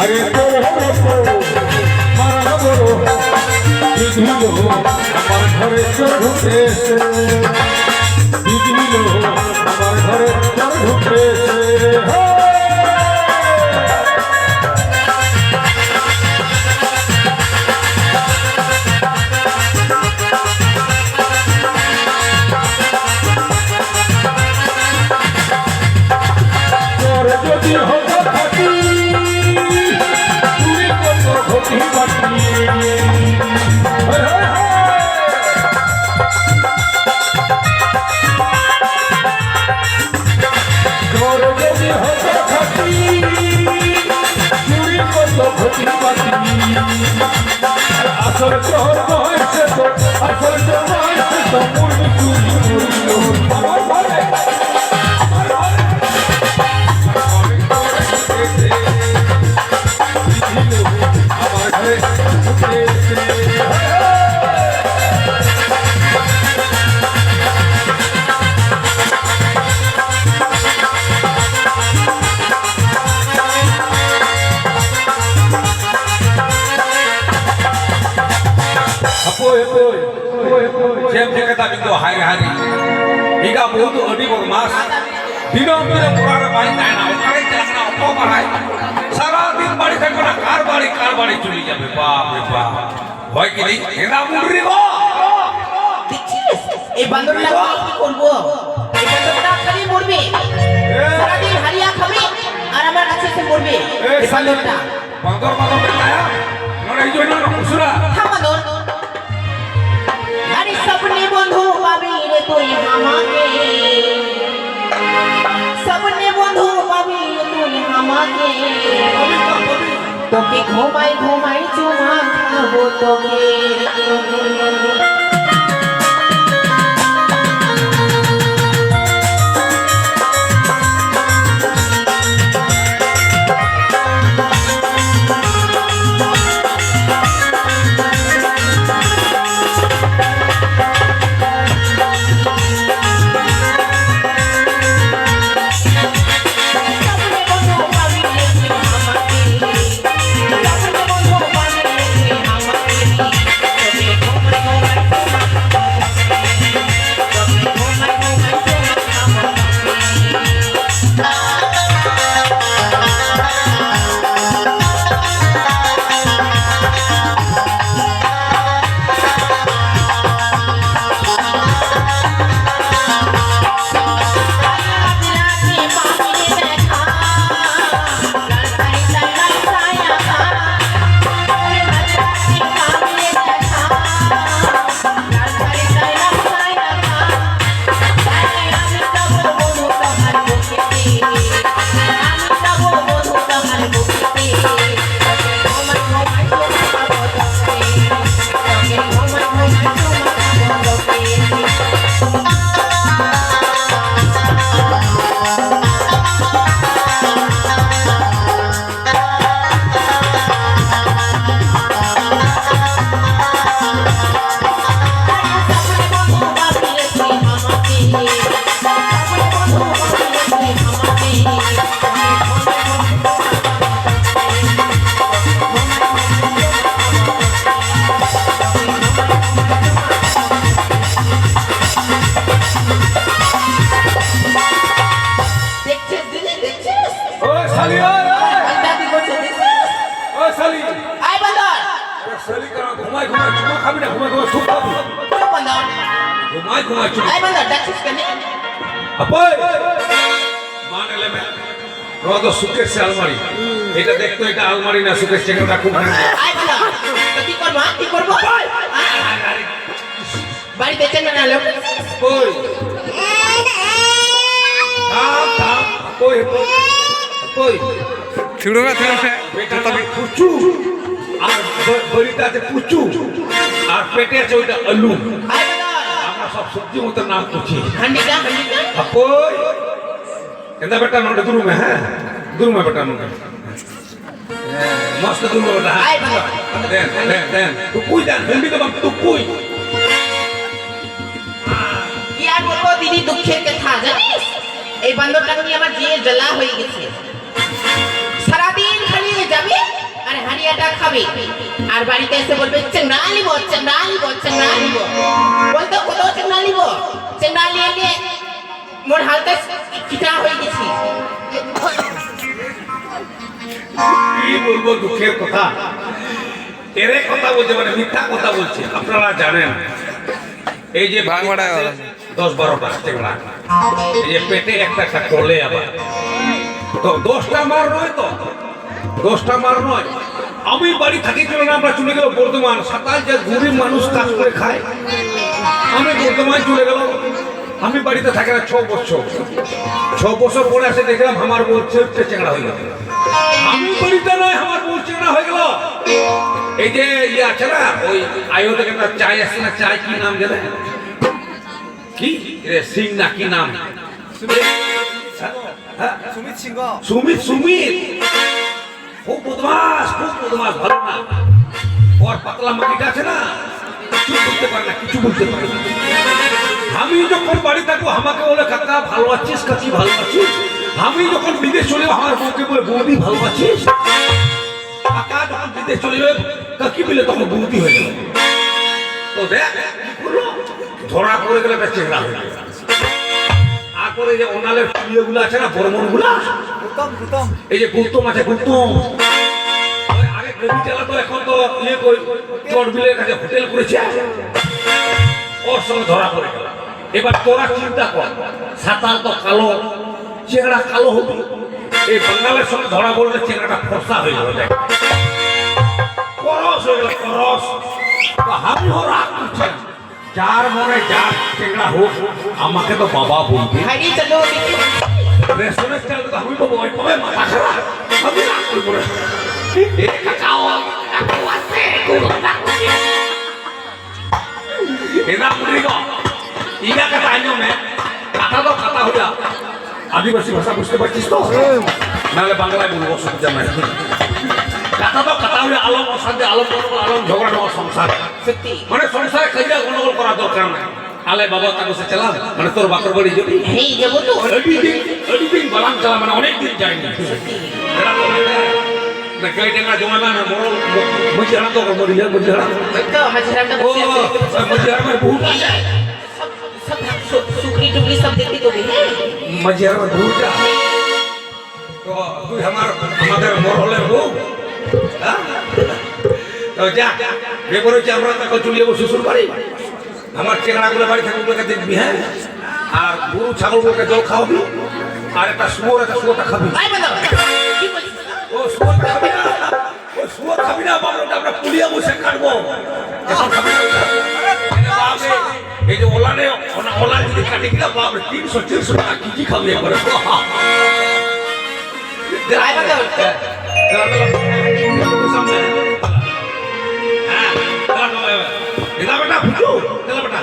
আরে মারা বলো বিধিল আমার ঘরে চোর ঢুকেছে বিধিল আমার ঘরে চোর ঢুকেছে যদি হতো থাকি তুমি কত ক্ষতি বাকি যদি হতো থাকি তুমি কত ক্ষতি বাকি আসল গ্রহণ হয়েছে তো আসল জন্ম হয়েছে তো মূল চুরি মূল্য আমার ঘরে Siap kata bintu hari-hari. Hingga butuh lebih bermas. Tidak boleh kurang baik dan awal jelas na apa barai. Salah din balik kan kena kar balik curi ya bepa. Baik ini kita mundur ko. দেখছিস এই বান্দরটা কি করব এই বান্দরটা খালি মরবে সারা দিন হারিয়া খাবে আর আমার কাছে এসে মরবে এই বান্দরটা বান্দর বেটায়া নরে এই জন্য মুসুরা থাম বান্দর আরে সপনে বন্ধু পাবি রে তুই আমাকে সপনে বন্ধু পাবি রে তুই আমাকে তোকে ঘুমাই চুমা খাবো তোকে সুকেশ আলমারি এটা দেখতো এটা আলমারি না সুকেশ চেঙ্গাটা খুব কি করবো বাড়িতে চেঙ্গা না লোক কই কই কই ছিড়োগা বেটা কুচু আর বড়িটা আছে কুচু আর পেটে আছে ওইটা আলু আমরা সব সবজি মতো নাম করছি হান্ডিটা কই কেন্দা বেটা নন্ডে দুরুমে হ্যাঁ দুরুমে বেটা নন্ডে মস্ত দুরুমে বেটা দেন তুই দেন হিন্দি তো তুই কি আর বলবো দিদি দুঃখের কথা জানিস এই বান্দরটা নিয়ে আমার জিয়ে জ্বালা হয়ে গেছে সারাদিন খালি যাবে আর হারিয়াটা খাবে আর বাড়িতে এসে বলবে চেংড়া নিব চেংড়া নিব চেংড়া নিব বলতো কোথাও চেংড়া নিব চেংড়া নিয়ে নিয়ে মোর হালকা চিটা হয়ে গেছি কি বলবো দুঃখের কথা এরে কথা বলছে মানে মিথ্যা কথা বলছে আপনারা জানেন এই যে 10-12টা চেংড়া এই যে পেটে একটা একটা টলে আবার তো 10টা মার নয় তো 10টা মার নয় আমি বাড়ি থাকি চলে না আমরা চলে গেল বর্ধমান সাতাল যে গরিব মানুষ কাজ করে খায় আমি বর্ধমান চলে গেল আমি বাড়িতে থাকি না 6 বছর 6 বছর পরে এসে দেখলাম আমার বউ চেপটে চেংড়া হয়ে গেল আমি বাড়িতে নয় আমার বউ চেংড়া হয়ে গেল এই যে ইয়ে আছে না ওই আয়ো থেকে একটা চাই আসছে না চাই কি নাম জানে কি রে সিং না কি নাম সুমিত সিংহ সুমিত খুব বদমাস ভালো না ওর পাতলা মাটিটা আছে না কিছু বলতে পারে না আমি যখন বাড়ি থাকবো আমাকে বলে কাকা ভালো আছিস কাকি ভালো আছিস আমি যখন বিদেশ চলে আমার বউকে বলে বৌদি ভালো আছিস কাকা যখন বিদেশ চলে যাবে কাকি বলে তখন বৌদি হয়ে যাবে তো দেখ ধরা পড়ে গেলে একটা চেংড়া হয়ে যাবে তারপরে যে ওনালের প্রিয়গুলো আছে না বর্মন গুলা গুতম এই যে গুলতম আছে গুলতম আগে গদি চালাতো এখন তো ইয়ে কই চটবিলের কাছে হোটেল করেছে ওর সঙ্গে ধরা পড়ে গেল এবার তোরা চিন্তা কর সাতাল তো কালো চেংড়া কালো হবে এই বাঙালের সঙ্গে ধরা পড়লে চেংড়াটা ফর্সা হয়ে যাবে করস হয়ে গেল করস তো আমি রাগ করছেন যার মনে যার চেংড়া হোক আমাকে তো বাবা বলবে হারিয়ে চলো রেস্টুরেন্ট চালু তো আমি তো বই পাবে মাথা খারাপ আমি রাগ করবো না এ কাকাও কাকু আছে এনা পুরিগো ইগা কথা আইনো মে কথা তো কথা হইয়া আদিবাসী ভাষা বুঝতে পারছিস তো নাহলে বাংলায় বলবো অসুবিধা নাই কথা তো কথা হইয়া আলম অশান্তি আলম আলম ঝগড়া নেওয়া সংসার সত্যি মানে সংসারে খাইয়া গন্ডগোল করা দরকার নাই আলে বাবা তাকে সে চালাম মানে তোর বাপের বাড়ি যাবি হেই যাবো তো এডিটিং বালাম চালা মানে অনেক দিন যায়নি জমা না বড় বুঝি হারা তো মরি যা বুঝি হারা তো আমার ছেলেটা ও বুঝি হারা মানে বহুত सब सुखरी टुकरी सब देखती तो भी বুঝি হারা মানে বহুত যা তো তুই আমাদের মরহলের বউ তো যা বেপর হচ্ছে আমরা তাকে চলে যাবো শ্বশুর বাড়ি আমার চেংড়াগুলো বাড়ি থাকে ওগুলোকে দেখবি হ্যাঁ আর গরু ছাগলগুলোকে জল খাওয়াবি আর একটা শুয়োরটা খাবি আই বাবা কি বলিস ও শুয়োর খাবি না ও শুয়োর খাবি না বাবুটা আমরা পুলিয়া বসে কাটবো এখন খাবি না বাপরে এই যে ওলা যদি কাটে কিনা বাপরে 300 টাকা কি খাবি একবারে আই বাবা সামনে হ্যাঁ এটা বেটা ফুটু চলো বেটা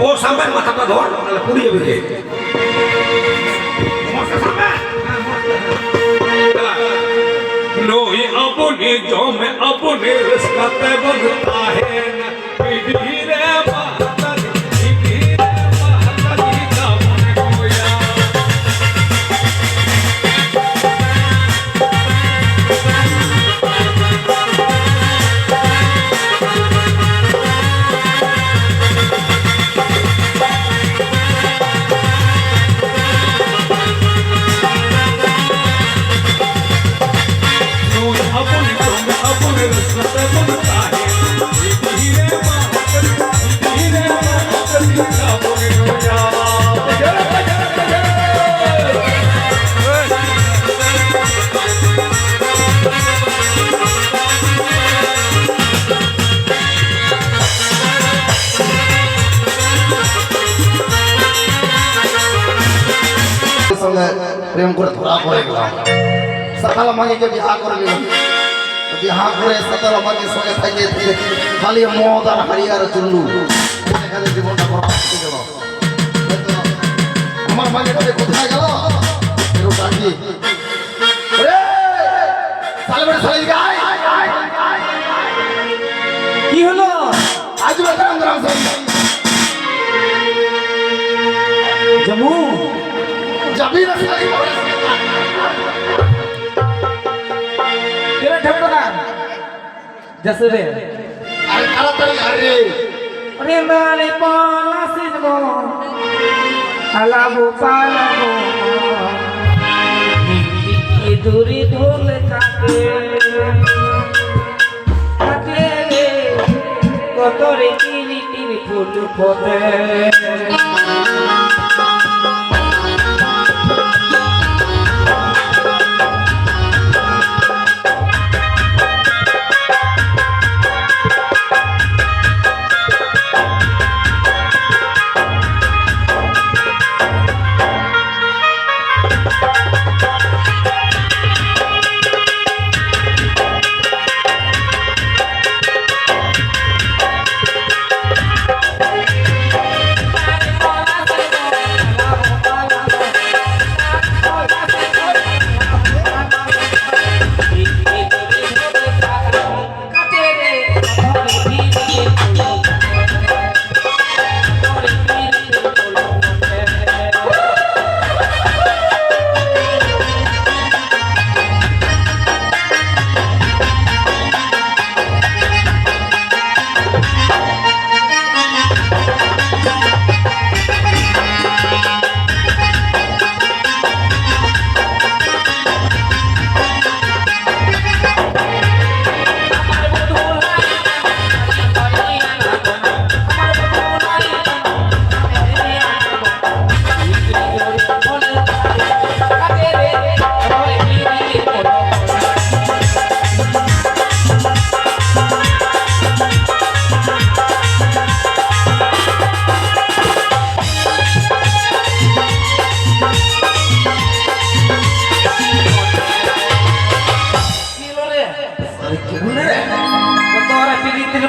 वो सामने माथा का धोर पूरी है भी लो ये अपने जो में अपने रिश्ता पे बनता है धीरे माता धीरे माता जी का मन खोया প্রেম করে ধরা পড়ে গেলাম সকাল আমাকে বিহা করে নিলাম বিহা করে সকাল আমাকে সঙ্গে থাকে খালি মদ আর হারিয়ার চুল্লু এখানে জীবনটা বরবাদ হয়ে গেল আমার মাকে কাছে কোথায় গেল এরকম ডাকি কি হলো আজ বেতন গ্রাম জমু যাবি না যাচ্ছে রে আরে তাড়াতাড়ি আরে রে মানে পালা সিজব আলাবো পালাবো কি দূরি ধরে থাকে থাকে রে কত রে কিরি কিরি ফুল ফোটে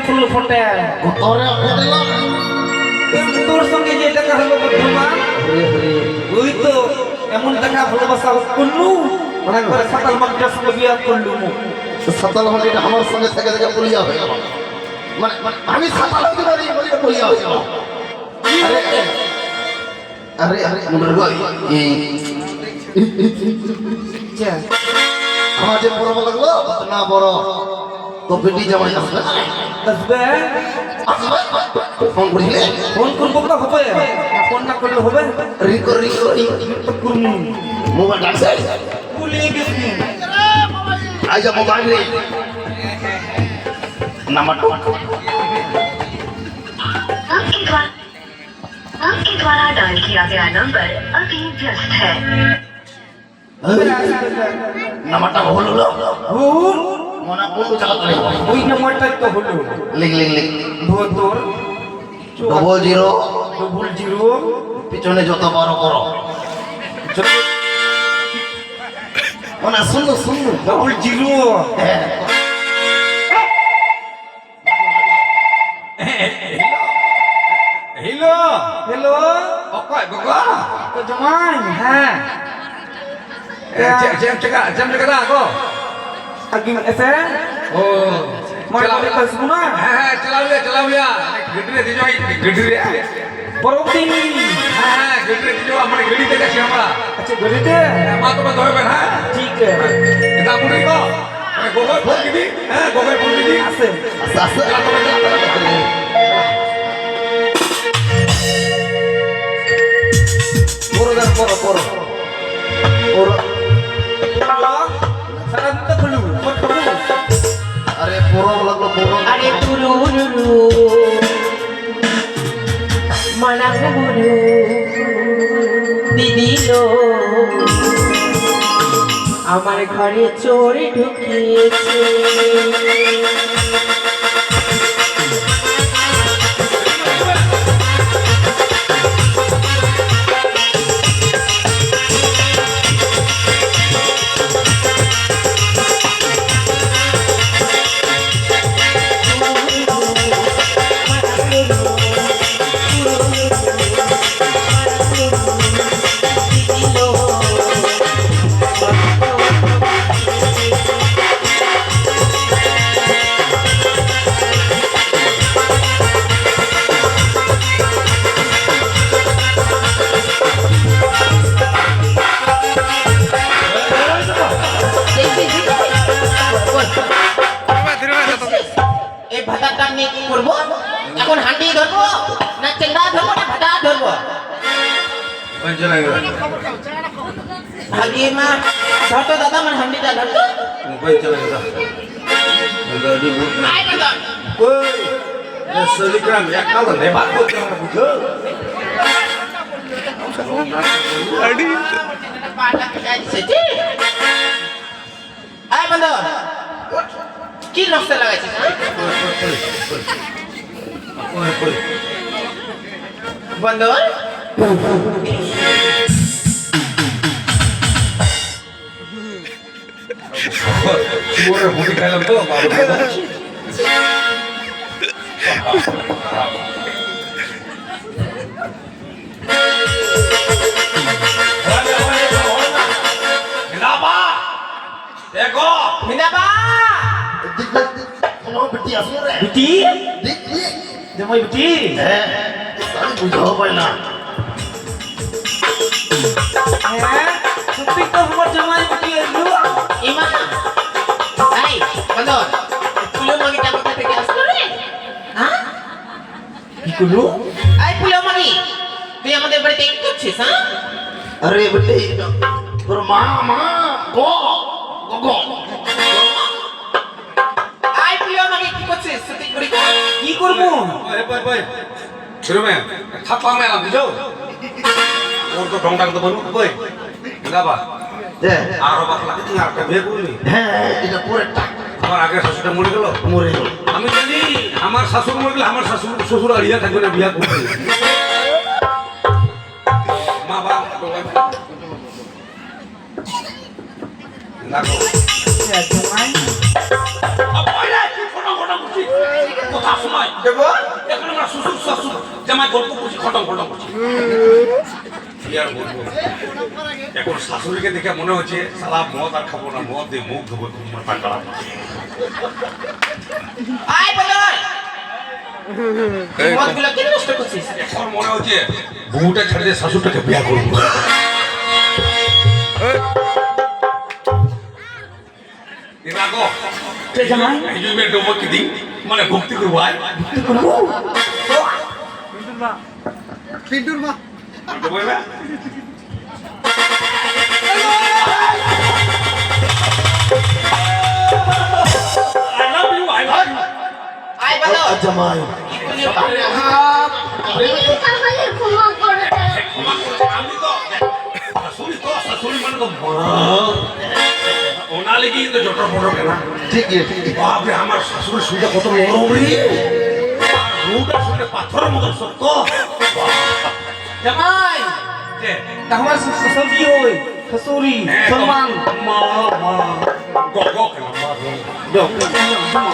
ফুল ফোটে তোরে বললাম তোর সঙ্গে যে টাকা হলো বন্ধুমা ওই তো এমন টাকা ভালোবাসা করলু মনে করে সাতাল মাকড়ার সঙ্গে বিয়ে করলু সাতাল মালিটা আমার সঙ্গে থেকে থেকে বলিয়া হয়ে গেল মানে আমি সাতাল হতে পারি বলিয়া হয়ে গেল আরে আরে মুন্ডর গই আমার যে বড় লাগলো না বড় তো বেটি জামাই আসবে আসবে ফোন করিলে ফোন করবো না হবে ফোন না করলে হবে রিং করুন মোবাইল ডাকছে ভুলিয়ে গেছি আজ মোবাইল রে নাম্বার आपके द्वारा डायल किया गया नंबर अभी व्यस्त है। নাম্বারটা ভুল হলো ভুল মনে কোন জায়গা রে ওই নাম্বারটাই তো হলো লিখ লিখ লিখ তোর 00 পিছনে যত বড় করো মানে শুনলো 00 হ্যালো হ্যালো অকয় গগা তো জামাই হ্যাঁ jam jaga dah aku. আগে এসে Oh. মার বাড়ি কাছে না चलाओ या गड्डी दे जो गड्डी रे পরবর্তী हां गड्डी दे जो हमरे गड्डी दे कैसे हमरा আচ্ছা গড়িতে मा तो मैं धोए हां ঠিক আছে এটা মুড়ি কো মানে গোগল ফোন দিবি হ্যাঁ গোগল ফোন দিবি আছে আছে চলা তো বড় গান বড় বড় সারা দিন খুলু আরে বড় লাগলো বড় আরে তুলুলু মানাং বুলু দিদিলো আমার ঘরে চোর ঢুকিয়েছে मैं चलेगा भागिए माँ धरतो दादा मन हंडी दा धरतो मैं चलेगा गाड़ी बुक आए बंदर ओए ये सलीकराम एक काल ने बात को बुझो गाड़ी पाटा जाई सेठी आए बंदर की नक्शा लगाइछ बंदर मोरे बुटी खाइलाम तो बाबू मिलाबा देखो मिनाबा दिख कोनो बेटी आसो रे बेटी दिख जमाई बेटी सारी बुझाओ पहिला सत्य तो हमर जमाई बेटी आलू इमा आई बंदर पुलो मगी टा कोथा থেকে আসলো রে হ্যাঁ কি করলো आई पुलो मगी তুই আমাদের বাড়িতে কি করছিস হ্যাঁ अरे बेटे তোর মা গো গো आई पुलो मगी কি করছিস সত্যি করে কি করবো ओए ओए ओए शुरू में थापा में आम बुझो और तो ढोंग डांग तो बनू ओए मिलाबा দে आरो बाकला कितनी आर के बिहे करली হ্যাঁ এটা পুরোটা আমার আগে শাশুড়িটা মরে গেল মরে গেল আমি জানি আমার শাশুড় মরে গেলে আমার শ্বশুর শ্বশুর আড়িয়া থাকবে না বিয়া করবে মা বাবা লাগো জমাই আপয়লা কি ফটো ফটো করছি কথা শোনাই দেবো এখন আমরা শ্বশুর শ্বশুর জামাই গল্প করছি খটম খটম করছি কি আর বলবো এখন শাশুড়িকে দেখে মনে হচ্ছে সালা মদ আর খাবো না মদ দিয়ে মুখ ধোবো মাথা খারাপ आई बंदर মদ গুলো কি নষ্ট করছিস এখন মনে হচ্ছে বউটা ছেড়ে দিয়ে শাশুড়টাকে বিয়া করবো এরাগো কে জামাই এই যে মেয়ে ডোবো কি দিন মানে ভক্তি করবো আয় কি করবো পিন্টুর মা ডোবো না I love you. आई बंदर জামাই আমি তো শাশুড়ি মানে তো ওনা লেগে কিন্তু জটর ফটর কেনা ঠিক আছে বাপরে আমার শাশুড়ির সুইটা কত নরম রে আর রুটা শুনে পাথরের মতো শক্ত জামাই যে আমার শ্বশুর কি হয় শ্বশুরি সম্মান মা মা গগ কেন মা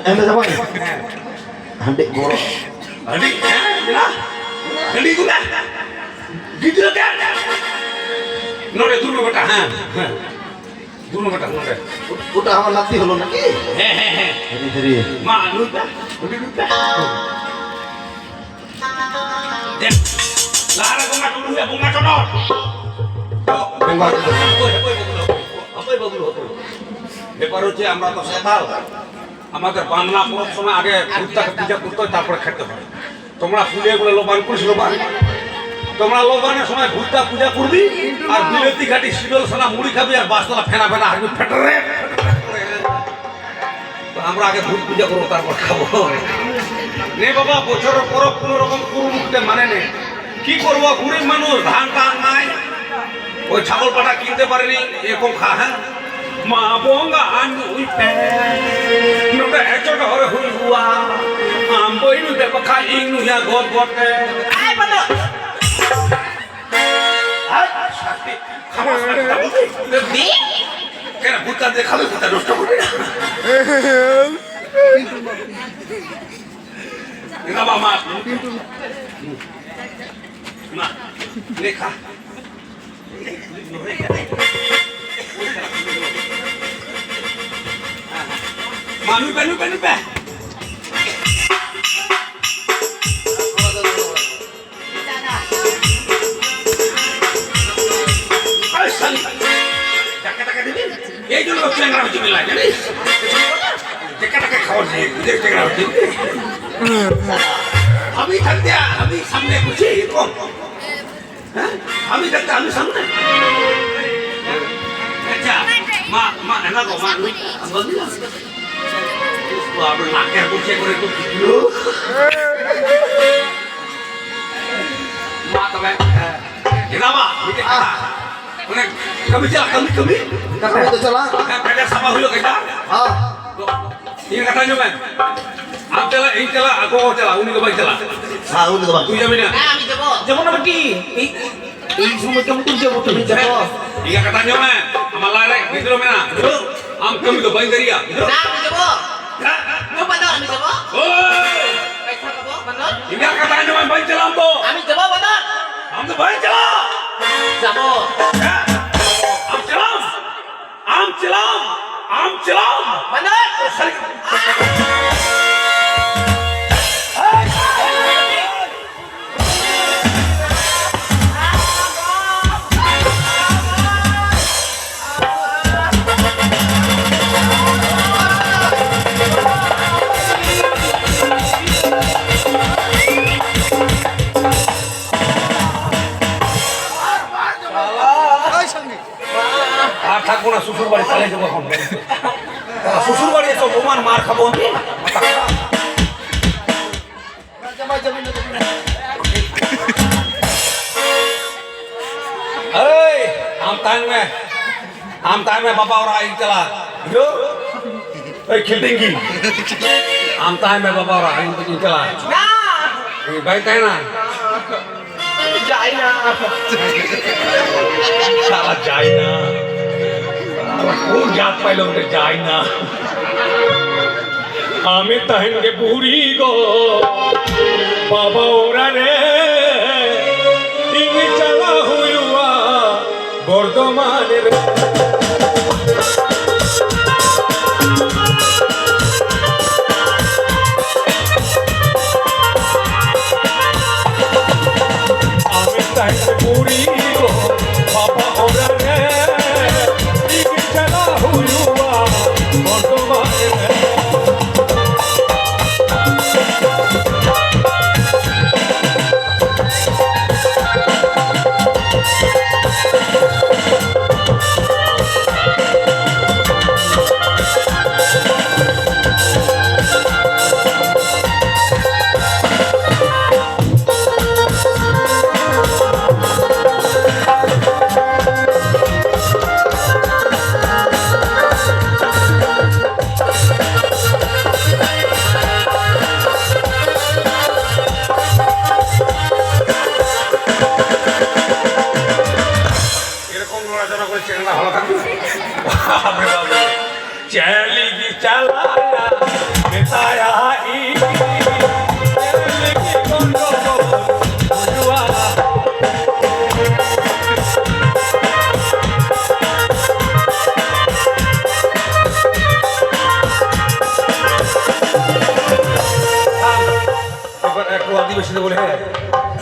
এনে জামাই হান্ডে বড় আরে না গলি গুলা গিজে দে নরে দূর বেটা হ্যাঁ দূর বেটা নরে ওটা আমার নাতি হলো নাকি হ্যাঁ হ্যাঁ হ্যাঁ ধীরে ধীরে মা নুটা ওটি নুটা দেখ লারা গোমা টুলু বুঙ্গা টনর বেঙ্গল ব্যাপার হচ্ছে আমরা তো সাঁওতাল আমাদের বাংলা পরব সময় আগে ভূতটাকে পূজা করতে হয় তারপরে খেতে হয় তোমরা ফুলে এগুলো লোবান করিস লোবান তোমরা লোবানের সময় ভূতটা পূজা করবি আর বিলেতি ঘাটি শিডল সোনা মুড়ি খাবি আর বাসতলা ফেনা ফেনা হারবি ফেটরে তো আমরা আগে ভূত পূজা করবো তারপর খাবো নে বাবা বছরের পরব কোনো রকম কুরুমুখতে মানে নেই কি করবো গরিব মানুষ ধান টান নাই ওই ছাগল পাটা কিনতে পারেনি এরকম খা হ্যাঁ মা বঙ্গা আনুই পে নটা এচটা হরে হুই হুয়া আম বই নু তে পখা ইং নু ইয়া গট গটে आई बंदर আই শাস্তি খাবার दी কেন ভূতটা দেখালে ভূতটা নষ্ট করবে না না বাবা মা লেখা মানু বেনু বেনু বে আই সালি টাকা টাকা দিবি এই জন্য চ্যাংরা হচ্ছে মিলা জানিস টাকা টাকা খাওয়া যায় বুঝে চ্যাংরা হচ্ছে আমি থাকতে আমি সামনে বসে এরকম হ্যাঁ আমি দেখতে আমি সামনে আচ্ছা মা মা না গো মা বলি না তো আপনি নাকে বুঝে করে তো মা তবে এরা মা মানে কমি যা কমি কাকা তো চলা কাটা সাবা হলো কাটা হ্যাঁ ini katanya men am chala in chala ako chala uni ko bai chala হ্যাঁ উনি তো tu jamin ya হ্যাঁ আমি যাবো যেমন আমার কি এই সময় কেমন তুমি যাবো তুমি যাবো iya katanya men amal lare gitu mena am kami ko bai kariya না আমি যাবো নো বান্দর আমি যাবো oi পয়সা পাবো বান্দর ini katanya men bai chala am to আমি যাবো বান্দর am to bai chala যাবো am chala বান্দর আর থাকবো না শ্বশুর বাড়ি চলে যাবো এখন শ্বশুর বাড়ি এসব বোমান মার খাবো আমি জামাই যাবি না এই আম টাইম में बाबा और आई चला जो ए खिलदेंगी आम टाइम में बाबा और आई चला না ये भाई कहना যাই না साला जाए ना কোন জাত পাইলো ওটা যায় না আমি তাহেনকে বুড়ি গো বাবা ওরা রে ইনি চালা হইয়া বর্ধমানের আমি তাহেনকে বুড়ি গো বাবা ওরা রে ইনি চালা হইয়া বর্ধমানের এরকম নড়াচড়া করে চেহারা ভালো থাকবে বাপরে বাপরে चली की चलाया बेताया ई चली की कोंडो बुजुआ এবার একটু আদিবাসীতে বলে হ্যাঁ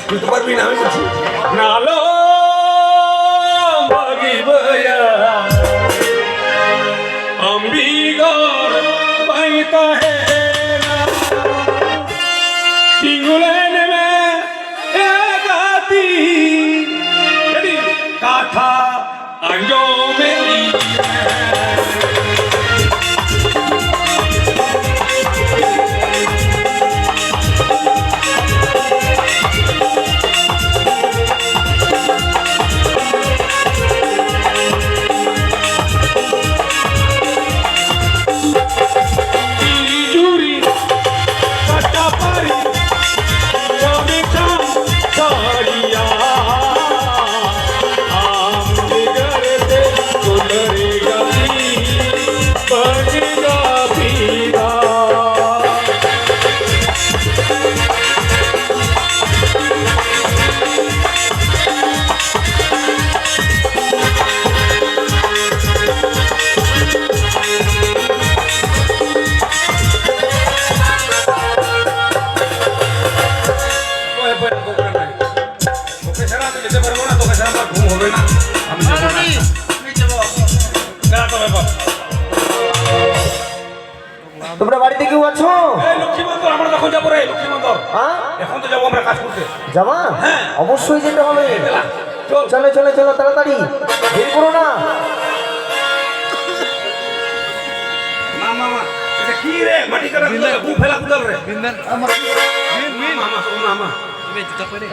তুই তো পারবি না আমি বলছি নালো বাগি বয়া अम्बिगर पाइता है टिंगुलेन में एक आती काथा अंजो में তোমরা বাড়িতে কেউ আছো? এই লক্ষ্মী মন্দির আমরা যখন যাবো রে লক্ষ্মী মন্দির হ্যাঁ এখন তো যাবো আমরা কাজ করতে যাবা? হ্যাঁ। অবশ্যই যেতে হবে। চল চলো চলো চলো তাড়াতাড়ি, দেরি করো না। মামা এটা কি রে মাটি কাটা কুদাল গু ফেলা কুদাল রে বিন্দান আমার মামা মামা এই জুতা পরে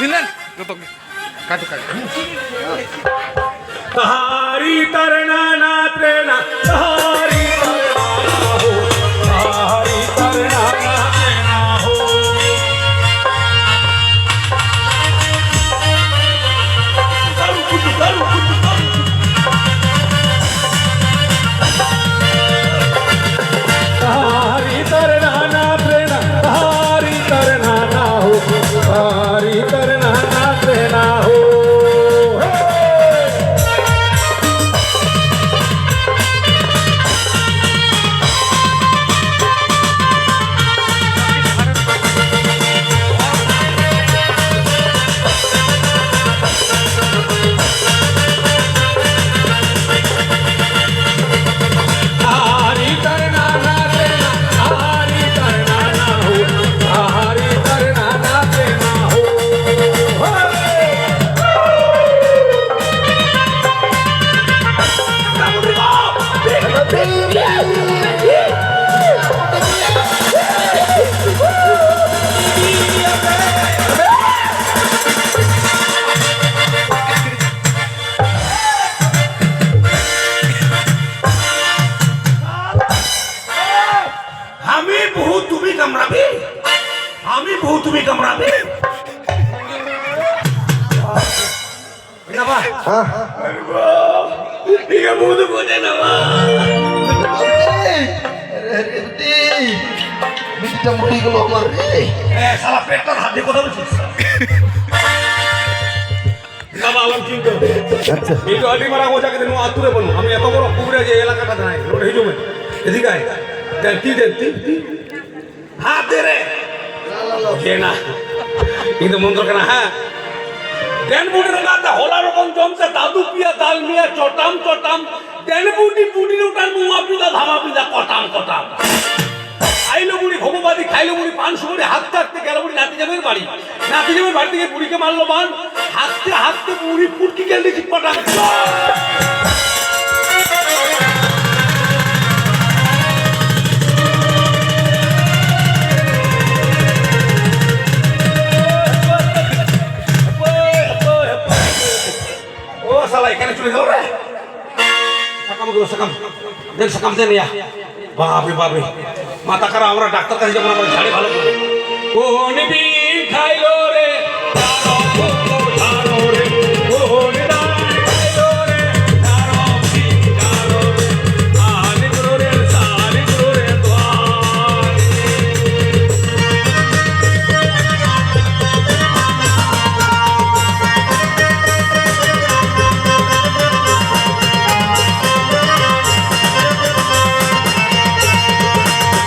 বিন্দান কত কাটু কাটু তাহারি तरना ना प्रेरणा ताहारी तरना हो ताहारी तरना ना प्रेरणा हो दारू कुटू ताहारी तरना ना प्रेरणा ताहारी तरना ना हो ताहारी तरना ना प्रेरणा हो ताहारी तरना ना प्रेरणा ताहारी तरना ना हो ताहारी तरना ना प्रेरणा हो আমি বহু তুমি কামড়াবে আমি বহু তুমি কামড়াবে ঠিক আছে বহু তো বোঝে না বিটিটা মরে গেল আমার রে। সালা পেটটার হাত দিয়ে কথা বলছিস বাবা আলম কিন্তু এই তো আলি মারা গোজাকে দেন আতুরে বলুন আমি এত বড় কুবরে যে এলাকাটা নাই রোড হিজুমে এদিকে আয় দেন কি দেন হাত দে রে কে না কিন্তু মন্ত্র কেনা হ্যাঁ দেন বুড়ি রাতে হলা রকম জমছে দাদু পিয়া দাল মিয়া চটাম চটাম দেন বুড়ি বুড়ির উঠান মুয়া পিদা ধামা পিদা কটাম কটাম খাইলো বুড়ি ভগবাদী খাইলো বুড়ি পান সুপারি হাত চাটতে গেল বুড়ি নাতি যাবের বাড়ি থেকে বুড়িকে মারলো বান হাততে হাততে বুড়ি ফুটকি গেল দেখি পটাম ও শালা এখানে চলে যাও রে সকাম দেন ইয়া বাপরে বাপরে মাথা খারাপ আমরা ডাক্তার কাছে যাবো না ঝাড়ি ভালো করে কোন বিন খাইলো রে তারো কুকুর ধারো রে কোন দান খাইলো রে তারো বিন খাইলো রে আনি গুরু রে সানি গুরু রে দ্বার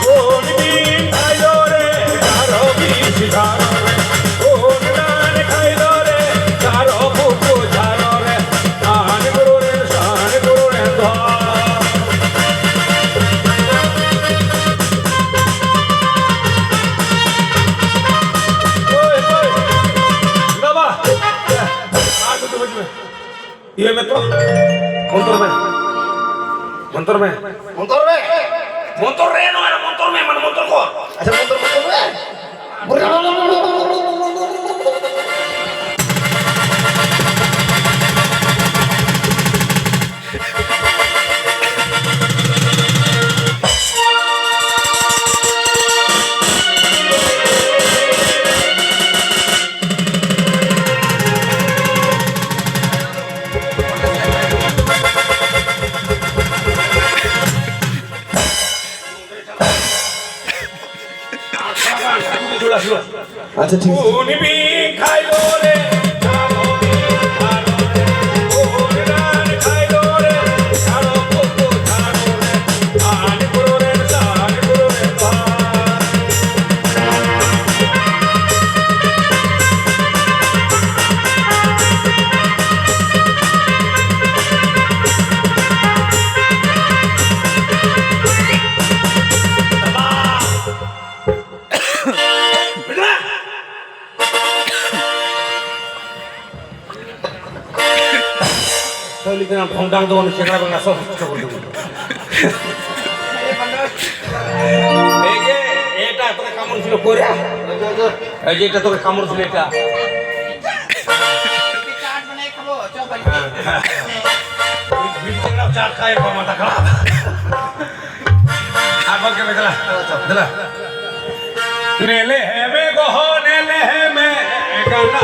কোন বিন খাইলো রে তারো বিন ধারো রে কোন দান খাইলো রে তারো কুকুর ধারো রে আনি গুরু রে সানি গুরু রে দ্বার ओए ओए बाबा आगे तो बच में ये में तो मंत्र में মন্তর রে मंत्र रे नो है मंत्र में मन मंत्र को আচ্ছা মন্তর রে চলে আসলো আচ্ছা ঠিক আছে কোন বিন খাইলো রে তারো বিন ধারো রে কোন দান খাইলো রে তারো কুকুর ধারো রে আনি গুরু রে সানি গুরু রে দ্বার হইলি কিনা ঢংডাং দেবো সেখানে বাংলা সব নষ্ট করে দেবো এই যে এটা তোকে কামড় ছিল করে এই যে এটা তোকে কামড় ছিল এটা চাট বানাই খাবো চল বাড়িতে বিলটাও চা খায় মাথা খারাপ আর বল কে বেলা দিলা নেলে হেবে গহ নেলে হেমে গানা